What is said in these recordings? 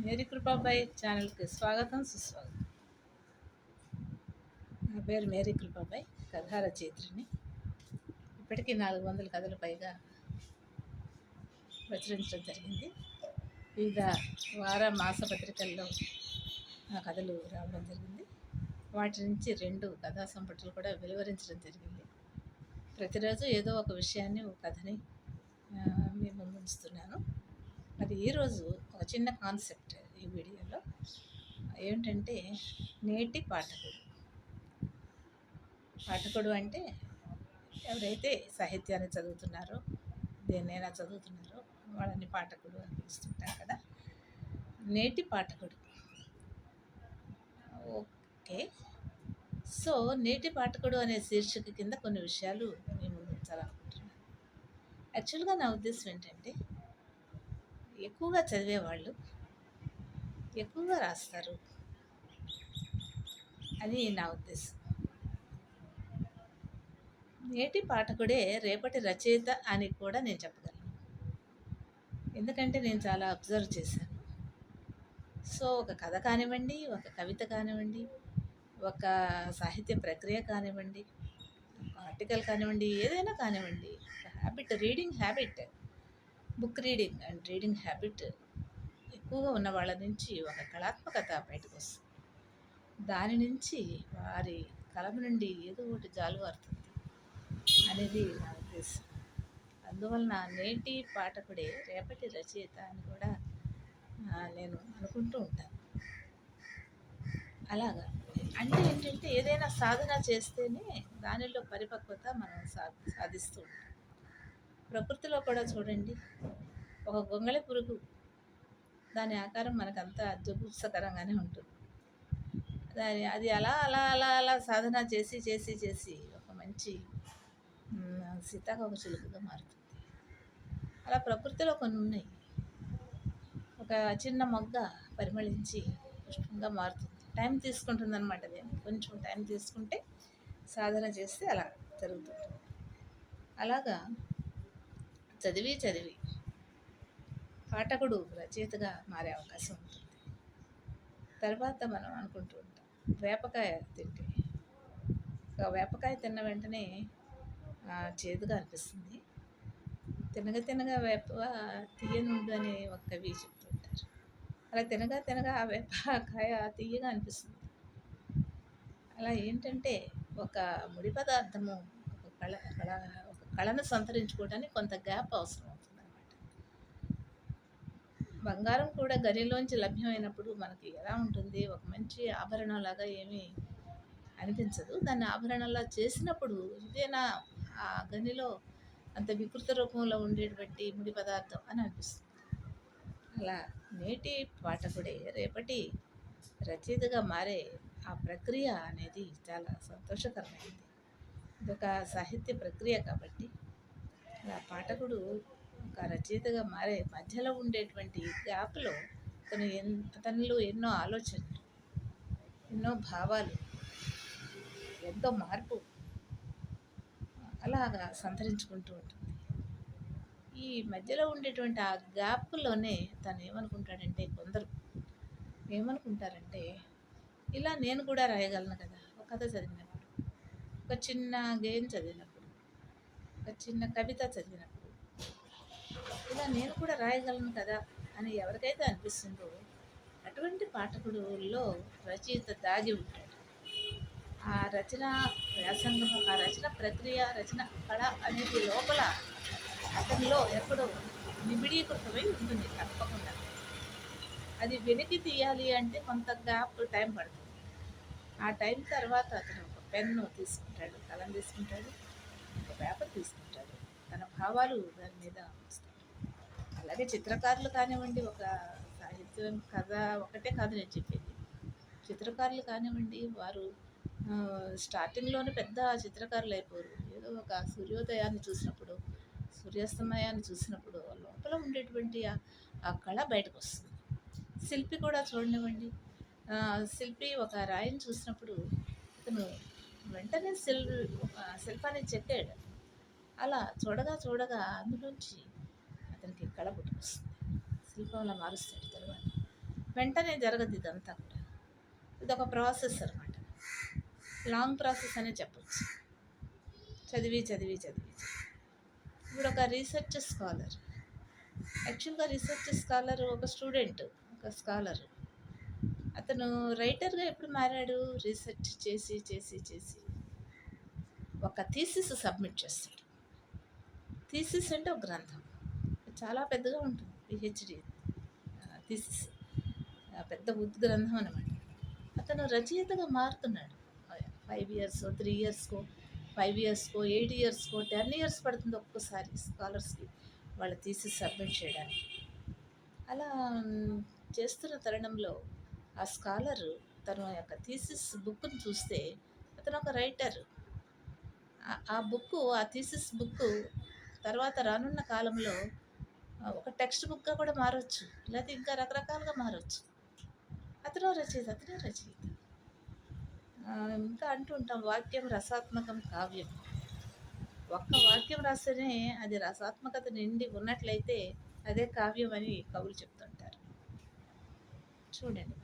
Mary Kripabai ఛానల్కి స్వాగతం సుస్వాగతం. నా పేరు మేరీ కృపాబాయి, కథా రచయిత్రిని. ఇప్పటికీ 400 కథలు పైగా ప్రచురించడం జరిగింది. వివిధ వార మాసపత్రికల్లో నా కథలు రావడం జరిగింది. వాటి నుంచి 2 కథా సంపుటాలు కూడా వెలువరించడం జరిగింది. ప్రతిరోజు ఏదో ఒక విషయాన్ని, ఒక కథని మీ ముందు ఉంచుతున్నాను. మరి ఈరోజు ఒక చిన్న కాన్సెప్ట్ ఈ వీడియోలో ఏమిటంటే, నేటి పాఠకుడు. పాఠకుడు అంటే ఎవరైతే సాహిత్యాన్ని చదువుతున్నారో, దేన్నైనా చదువుతున్నారో వాళ్ళని పాఠకుడు అని పిలుస్తుంటారు కదా. నేటి పాఠకుడు. ఓకే, సో నేటి పాఠకుడు అనే శీర్షిక కింద కొన్ని విషయాలు మీ ముందు ఉంచాలనుకుంటున్నాను. యాక్చువల్గా నా ఉద్దేశం ఏంటంటే, ఎక్కువగా చదివేవాళ్ళు ఎక్కువగా రాస్తారు అని నా ఉద్దేశం. నేటి పాఠకుడే రేపటి రచయిత అని కూడా నేను చెప్పగలను. ఎందుకంటే నేను చాలా అబ్జర్వ్ చేశాను. సో ఒక కథ కానివ్వండి, ఒక కవిత కానివ్వండి, ఒక సాహిత్య ప్రక్రియ కానివ్వండి, ఆర్టికల్ కానివ్వండి, ఏదైనా కానివ్వండి, habit, reading habit, book reading and reading habit ఎక్కువగా ఉన్న వాళ్ళ నుంచి ఒక కళాత్మకత బయటకు వస్తుంది. దాని నుంచి వారి కలం నుండి ఏదో ఒకటి జాలువారుతుంది అనేది నా ఉద్దేశం. అందువలన నేటి పాఠకుడే రేపటి రచయిత అని కూడా నేను అనుకుంటూ ఉంటాను. అలాగా అంటే ఏంటంటే, ఏదైనా సాధన చేస్తేనే దానిలో పరిపక్వత మనం సాధిస్తూ ఉంటాం. ప్రకృతిలో కూడా చూడండి, ఒక గొంగళి పురుగు, దాని ఆకారం మనకంతా జుగుప్సకరంగానే ఉంటుంది. అది అలా అలా అలా అలా సాధన చేసి చేసి చేసి ఒక మంచి సీతాకోక చిలుకగా మారుతుంది. అలా ప్రకృతిలో కొన్ని ఉన్నాయి. ఒక చిన్న మొగ్గ పరిమళించి పుష్పంగా మారుతుంది. టైం తీసుకుంటుంది అనమాట. అది కొంచెం టైం తీసుకుంటే, సాధన చేస్తే అలా జరుగుతుంది. అలాగా చదివి చదివి పాఠకుడు రచయితగా మారే అవకాశం ఉంటుంది. తర్వాత మనం అనుకుంటూ ఉంటాం, వేపకాయ తింటే, వేపకాయ తిన్న వెంటనే చేదుగా అనిపిస్తుంది, తినగా తినగా వేప తీయనుండు అని ఒక కవి చెప్తూ ఉంటారు. అలా తినగా తినగా ఆ వేపకాయ తీయగా అనిపిస్తుంది. అలా ఏంటంటే, ఒక ముడి పదార్థము ఒక కళను సంతరించుకోవడానికి కొంత గ్యాప్ అవసరం అవుతుంది అన్నమాట. బంగారం కూడా గనిలోంచి లభ్యమైనప్పుడు మనకి ఎలా ఉంటుంది, ఒక మంచి ఆభరణంలాగా ఏమీ అనిపించదు. దాన్ని ఆభరణంలా చేసినప్పుడు ఇదేనా ఆ గనిలో అంత వికృత రూపంలో ఉండేటువంటి ముడి పదార్థం అని అనిపిస్తుంది. అలా నేటి పాఠకుడే రేపటి రచయితగా మారే ఆ ప్రక్రియ అనేది చాలా సంతోషకరమైనది. ఇదొక సాహిత్య ప్రక్రియ కాబట్టి, అలా పాఠకుడు ఒక రచయితగా మారే మధ్యలో ఉండేటువంటి గ్యాప్లో అతనిలో ఎన్నో ఆలోచనలు, ఎన్నో భావాలు, ఎంతో మార్పు అలాగా సంతరించుకుంటూ ఉంటుంది. ఈ మధ్యలో ఉండేటువంటి ఆ గ్యాప్లోనే తను ఏమనుకుంటాడంటే, కొందరు ఏమనుకుంటారంటే, ఇలా నేను కూడా రాయగలను కదా. ఒక కథ చదివినప్పుడు, ఒక చిన్న గేయం చదివినప్పుడు, ఒక చిన్న కవిత చదివినప్పుడు, ఇలా నేను కూడా రాయగలను కదా అని ఎవరికైతే అనిపిస్తుందో, అటువంటి పాఠకుడులో రచయిత దాగి ఉంటాడు. ఆ రచన వ్యాసంగము, ఆ రచన ప్రక్రియ, రచన కళ అనేది లోపల అతనిలో ఎక్కడో నిబిడీకృతమై ఉంటుంది తప్పకుండా. అది వెనక్కి తీయాలి అంటే కొంత గ్యాప్, టైం పడుతుంది. ఆ టైం తర్వాత అతను ఒక పెన్ను తీసుకుంటాడు, కలం తీసుకుంటాడు, ఒక పేపర్ తీసుకుంటాడు, తన భావాలు దాని మీద ఉంచుతాడు. అలాగే చిత్రకారులు కానివ్వండి, ఒక సాహిత్యం కథ ఒకటే కాదు నేను చెప్పేది. చిత్రకారులు కానివ్వండి, వారు స్టార్టింగ్లోనే పెద్ద చిత్రకారులు అయిపోరు. ఏదో ఒక సూర్యోదయాన్ని చూసినప్పుడు, సూర్యాస్తమయాన్ని చూసినప్పుడు లోపల ఉండేటువంటి ఆ కళ బయటకు వస్తుంది. శిల్పి కూడా చూడనివ్వండి, శిల్పి ఒక రాయిని చూసినప్పుడు అతను వెంటనే శిల్పాన్ని చెక్కాడు. అలా చూడగా చూడగా అందులోంచి అతనికి కళ పుట్టుకొస్తుంది, శిల్పంలా మారుస్తాడు తర్వాత. వెంటనే జరగదు ఇదంతా కూడా. ఇదొక ప్రాసెస్ అనమాట. లాంగ్ ప్రాసెస్ అనే చెప్పచ్చు. చదివి చదివి చదివి ఇప్పుడు ఒక రీసెర్చ్ స్కాలర్, యాక్చువల్గా రీసెర్చ్ స్కాలర్ ఒక స్టూడెంట్, ఒక స్కాలర్. అతను రైటర్గా ఎప్పుడు మారాడు? రీసెర్చ్ చేసి చేసి చేసి ఒక థీసిస్ సబ్మిట్ చేస్తాడు. థీసిస్ అంటే ఒక గ్రంథం, చాలా పెద్దగా ఉంటుంది. పిహెచ్డి థీసిస్ పెద్ద గ్రంథం అనమాట. అతను రచయితగా మారుతున్నాడు. 5 ఇయర్స్కో 3 ఇయర్స్కో 5 ఇయర్స్కో 8 ఇయర్స్కో 10 ఇయర్స్ పడుతుంది ఒక్కోసారి స్కాలర్స్కి వాళ్ళ థీసిస్ సబ్మిట్ చేయడానికి. అలా చేస్తున్న తరుణంలో ఆ స్కాలర్ తన యొక్క థీసిస్ బుక్ని చూస్తే అతను ఒక రైటర్. ఆ బుక్, ఆ థీసిస్ బుక్ తర్వాత రానున్న కాలంలో ఒక టెక్స్ట్ బుక్గా కూడా మారవచ్చు, లేకపోతే ఇంకా రకరకాలుగా మారవచ్చు. అతను రచయిత, అతనే రచయిత. ఇంకా అంటూ ఉంటాం, వాక్యం రసాత్మకం కావ్యం. ఒక్క వాక్యం రాస్తేనే అది రసాత్మకత నిండి ఉన్నట్లయితే అదే కావ్యం అని కవులు చెప్తుంటారు. చూడండి,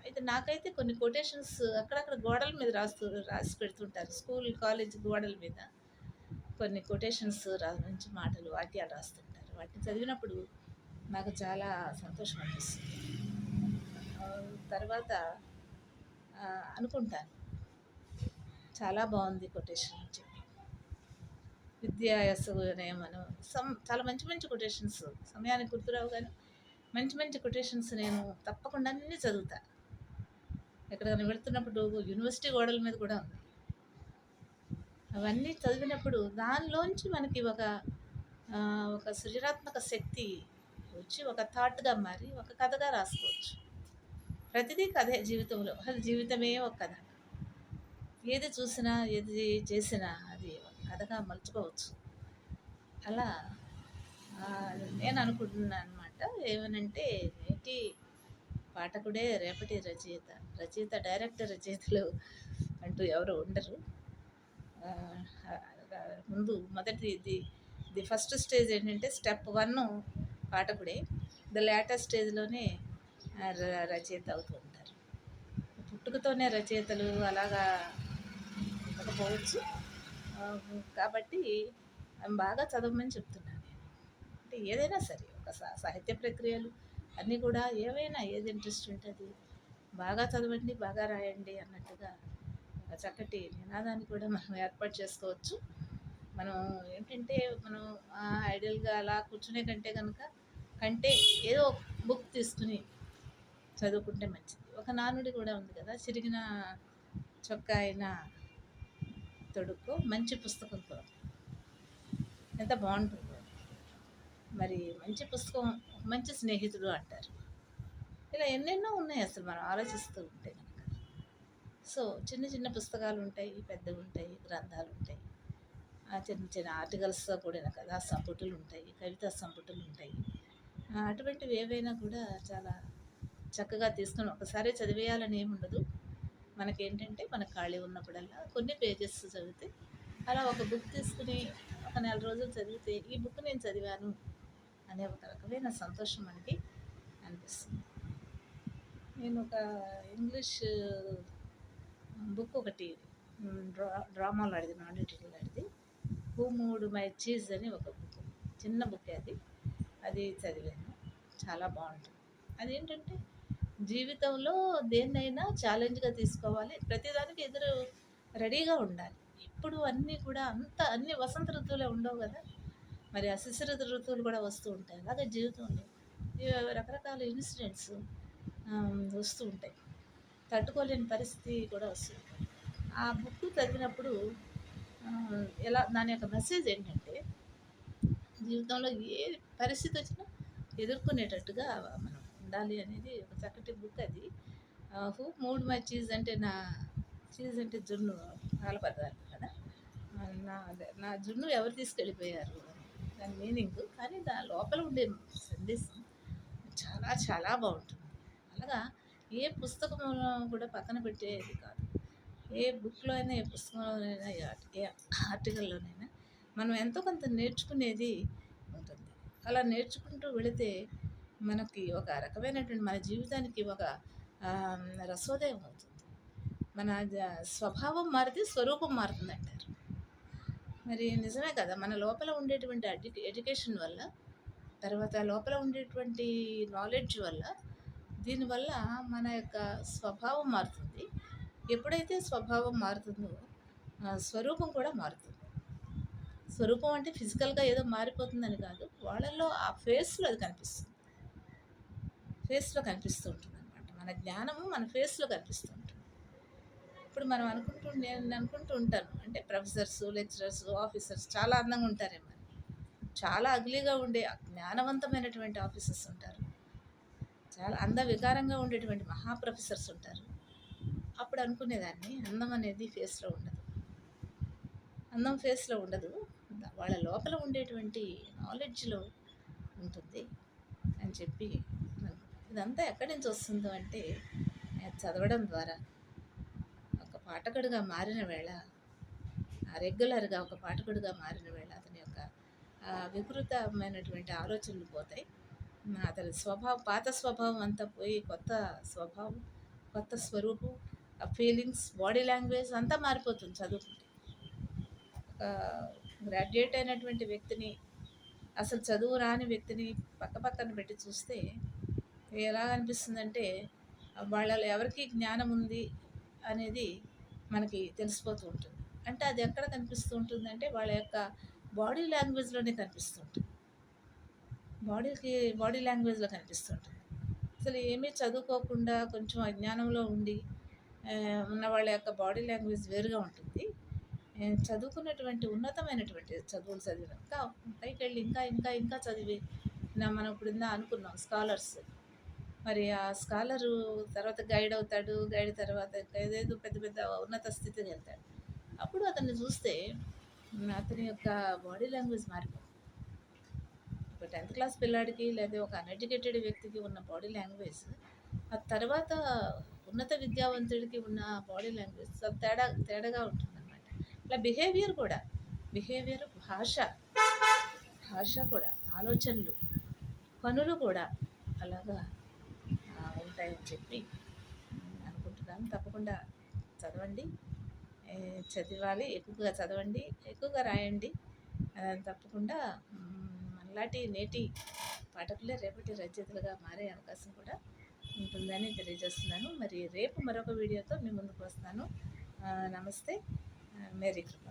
అయితే నాకైతే కొన్ని కొటేషన్స్ అక్కడక్కడ గోడల మీద రాసి పెడుతుంటారు. స్కూల్ కాలేజ్ గోడల మీద కొన్ని కొటేషన్స్ మంచి మాటలు వాక్యాలు రాస్తుంటారు. వాటిని చదివినప్పుడు నాకు చాలా సంతోషం అనిపిస్తుంది. తర్వాత అనుకుంటాను, చాలా బాగుంది కొటేషన్ అని చెప్పి. విద్యాయసనేమను చాలా మంచి మంచి కొటేషన్స్, సమయానికి గుర్తురావు కానీ మంచి మంచి కొటేషన్స్ నేను తప్పకుండా అన్నీ చదువుతాను. ఎక్కడికైనా వెళుతున్నప్పుడు యూనివర్సిటీ గోడల మీద కూడా ఉంది. అవన్నీ చదివినప్పుడు దానిలోంచి మనకి ఒక సృజనాత్మక శక్తి వచ్చి ఒక థాట్గా మారి ఒక కథగా రాసుకోవచ్చు. ప్రతిదీ కథే జీవితంలో, అది జీవితమే ఒక కథ. ఏది చూసినా ఏది చేసినా అది ఒక కథగా మలుచుకోవచ్చు. అలా నేను అనుకుంటున్నాను అనమాట. ఏమనంటే నేటి పాఠకుడే రేపటి రచయిత, రచయిత డైరెక్టర్ రచయితలు అంటూ ఎవరు ఉండరు. ముందు ది ఫస్ట్ స్టేజ్ ఏంటంటే స్టెప్ 1 పాఠకుడే, ది లేటర్ స్టేజ్లోనే రచయిత అవుతూ ఉంటారు. పుట్టుకతోనే రచయితలు అలాగా ఉండకపోవచ్చు. కాబట్టి బాగా చదవమని చెప్తున్నాను నేను. అంటే ఏదైనా సరే, ఒక సాహిత్య ప్రక్రియలు అన్నీ కూడా ఏవైనా, ఏది ఇంట్రెస్ట్ ఉంటుంది బాగా చదవండి, బాగా రాయండి అన్నట్టుగా ఒక చక్కటి నినాదాన్ని కూడా మనం ఏర్పాటు చేసుకోవచ్చు. మనం ఏంటంటే మనం ఐడియల్గా అలా కూర్చునే కంటే ఏదో బుక్ తీసుకుని చదువుకుంటే మంచిది. ఒక నానుడి కూడా ఉంది కదా, చిరిగిన చొక్కా అయినా తొడుక్కో, మంచి పుస్తకంతో. ఎంత బాగుంటుందో. మరి మంచి పుస్తకం మంచి స్నేహితుడు అంటారు. ఇలా ఎన్నెన్నో ఉన్నాయి అసలు మనం ఆలోచిస్తూ ఉంటే కనుక. సో చిన్న చిన్న పుస్తకాలు ఉంటాయి, పెద్దవి ఉంటాయి, గ్రంథాలు ఉంటాయి, చిన్న చిన్న ఆర్టికల్స్తో కూడిన కథా సంపుటులు ఉంటాయి, కవితా సంపుటులు ఉంటాయి. అటువంటివి ఏవైనా కూడా చాలా చక్కగా తీసుకొని ఒకసారి చదివేయాలని ఏమి ఉండదు. మనకేంటంటే మన ఖాళీ ఉన్నప్పుడల్లా కొన్ని పేజెస్ చదివితే, అలా ఒక బుక్ తీసుకుని ఒక 4 రోజులు చదివితే ఈ బుక్ నేను చదివాను అనే ఒక రకమైన సంతోషం మనకి అనిపిస్తుంది. నేను ఒక ఇంగ్లీష్ బుక్ ఒకటి డ్రామాలో ఆడిది, నాన్ డీటెయిల్ ఆడిది, హూ మూవ్డ్ మై చీజ్ అని ఒక బుక్, చిన్న బుక్ అది చదివాను. చాలా బాగుంటుంది. అదేంటంటే జీవితంలో దేన్నైనా ఛాలెంజ్గా తీసుకోవాలి, ప్రతిదానికి రెడీగా ఉండాలి. ఇప్పుడు అన్నీ కూడా అన్ని వసంత ఋతువులే ఉండవు కదా, మరి ఆ శిశిర ఋతువులు కూడా వస్తూ ఉంటాయి. అలాగే జీవితంలో రకరకాల ఇన్సిడెంట్స్ వస్తూ ఉంటాయి, తట్టుకోలేని పరిస్థితి కూడా వస్తుంది. ఆ బుక్ చదివినప్పుడు దాని యొక్క మెసేజ్ ఏంటంటే జీవితంలో ఏ పరిస్థితి వచ్చినా ఎదుర్కొనేటట్టుగా మనం ఉండాలి అనేది ఒక చక్కటి బుక్ అది. హూ మూవ్డ్ మై చీజ్ అంటే నా చీజ్ అంటే జున్ను, పాల పదార్థం కదా, నా జున్ను ఎవరు తీసుకెళ్ళిపోయారు దాని మీనింగ్. కానీ దాని లోపల ఉండే సందేశం చాలా చాలా బాగుంటుంది. అలాగా ఏ పుస్తకంలో కూడా పక్కన పెట్టేది కాదు. ఏ బుక్లో అయినా, ఏ పుస్తకంలోనైనా, ఏ ఆర్టికల్లోనైనా మనం ఎంతో కొంత నేర్చుకునేది ఉంటుంది. అలా నేర్చుకుంటూ వెళితే మనకి ఒక రకమైనటువంటి మన జీవితానికి ఒక రసోదయం అవుతుంది. మన స్వభావం మారితే స్వరూపం మారుతుందంటారు. మరి నిజమే కదా! మన లోపల ఉండేటువంటి ఎడ్యుకేషన్ వల్ల, తర్వాత లోపల ఉండేటువంటి నాలెడ్జ్ వల్ల, దీనివల్ల మన యొక్క స్వభావం మారుతుంది. ఎప్పుడైతే స్వభావం మారుతుందో స్వరూపం కూడా మారుతుంది. స్వరూపం అంటే ఫిజికల్‌గా ఏదో మారిపోతుందని కాదు. వాళ్ళలో ఆ ఫేస్‌లో అది కనిపిస్తుంది. ఫేస్‌లో కనిపిస్తూ ఉంటుందనమాట. మన జ్ఞానము మన ఫేస్‌లో కనిపిస్తూ ఉంటుంది. ఇప్పుడు మనం నేను అనుకుంటూ ఉంటాను. అంటే ప్రొఫెసర్స్, లెక్చరర్స్, ఆఫీసర్స్ చాలా అందంగా ఉంటారేమో అని. చాలా అగ్లీగా ఉండే జ్ఞానవంతమైనటువంటి ఆఫీసర్స్ ఉంటారు. చాలా వికారంగా ఉండేటువంటి మహా ప్రొఫెసర్స్ ఉంటారు. అప్పుడు అనుకునేదాన్ని అందం అనేది ఫేస్‌లో ఉండదు. అందం ఫేస్‌లో ఉండదు. వాళ్ళ లోపల ఉండేటువంటి నాలెడ్జ్‌లో ఉంటుంది అని చెప్పి ఇదంతా ఎక్కడి నుంచి వస్తుందో అంటే చదవడం ద్వారా ఒక పాఠకుడిగా మారిన వేళ, రెగ్యులర్‌గా ఒక పాఠకుడిగా మారిన వేళ అతని యొక్క వికృతమైనటువంటి ఆలోచనలు పోతాయి. అతని పాత స్వభావం అంతా పోయి కొత్త స్వభావం, కొత్త స్వరూపం, ఫీలింగ్స్, బాడీ లాంగ్వేజ్ అంతా మారిపోతుంది చదువుకుంటే. గ్రాడ్యుయేట్ అయినటువంటి వ్యక్తిని, అసలు చదువు రాని వ్యక్తిని పక్కన పెట్టి చూస్తే ఎలా అనిపిస్తుందంటే వాళ్ళలో ఎవరికి జ్ఞానం ఉంది అనేది మనకి తెలిసిపోతూ ఉంటుంది. అంటే అది ఎక్కడ కనిపిస్తూ ఉంటుందంటే వాళ్ళ యొక్క బాడీ లాంగ్వేజ్‌లోనే కనిపిస్తూ ఉంటుంది. బాడీ లాంగ్వేజ్‌లో కనిపిస్తుంటుంది. అసలు ఏమీ చదువుకోకుండా కొంచెం అజ్ఞానంలో ఉండి ఉన్న వాళ్ళ యొక్క బాడీ లాంగ్వేజ్ వేరుగా ఉంటుంది. చదువుకున్నటువంటి ఉన్నతమైనటువంటి చదువులు చదివిన ఇంకా పైకెళ్ళి ఇంకా చదివి మనం ఇప్పుడు అనుకున్నాం స్కాలర్స్. మరి ఆ స్కాలరు తర్వాత గైడ్ అవుతాడు. గైడ్ తర్వాత ఏదేదో పెద్ద ఉన్నత స్థితికి వెళ్తాడు. అప్పుడు అతన్ని చూస్తే అతని యొక్క బాడీ లాంగ్వేజ్ మారిపోతుంది. ఒక 10th క్లాస్ పిల్లాడికి లేదా ఒక అన్ఎడ్యుకేటెడ్ వ్యక్తికి ఉన్న బాడీ లాంగ్వేజ్ ఆ తర్వాత ఉన్నత విద్యావంతుడికి ఉన్న బాడీ లాంగ్వేజ్ తేడాగా ఉంటుందన్నమాట. ఇలా బిహేవియర్ భాష కూడా, ఆలోచనలు, పనులు కూడా అలాగా ఉంటాయని చెప్పి అనుకుంటున్నాను. తప్పకుండా చదవండి, చదవాలి, ఎక్కువగా చదవండి, ఎక్కువగా రాయండి. తప్పకుండా మనలాంటి నేటి పాఠకులే రేపటి రచయితలుగా మారే అవకాశం కూడా ఉంటుందని తెలియజేస్తున్నాను. మరి రేపు మరొక వీడియోతో మీ ముందుకు వస్తాను. నమస్తే. మేరీ కృప.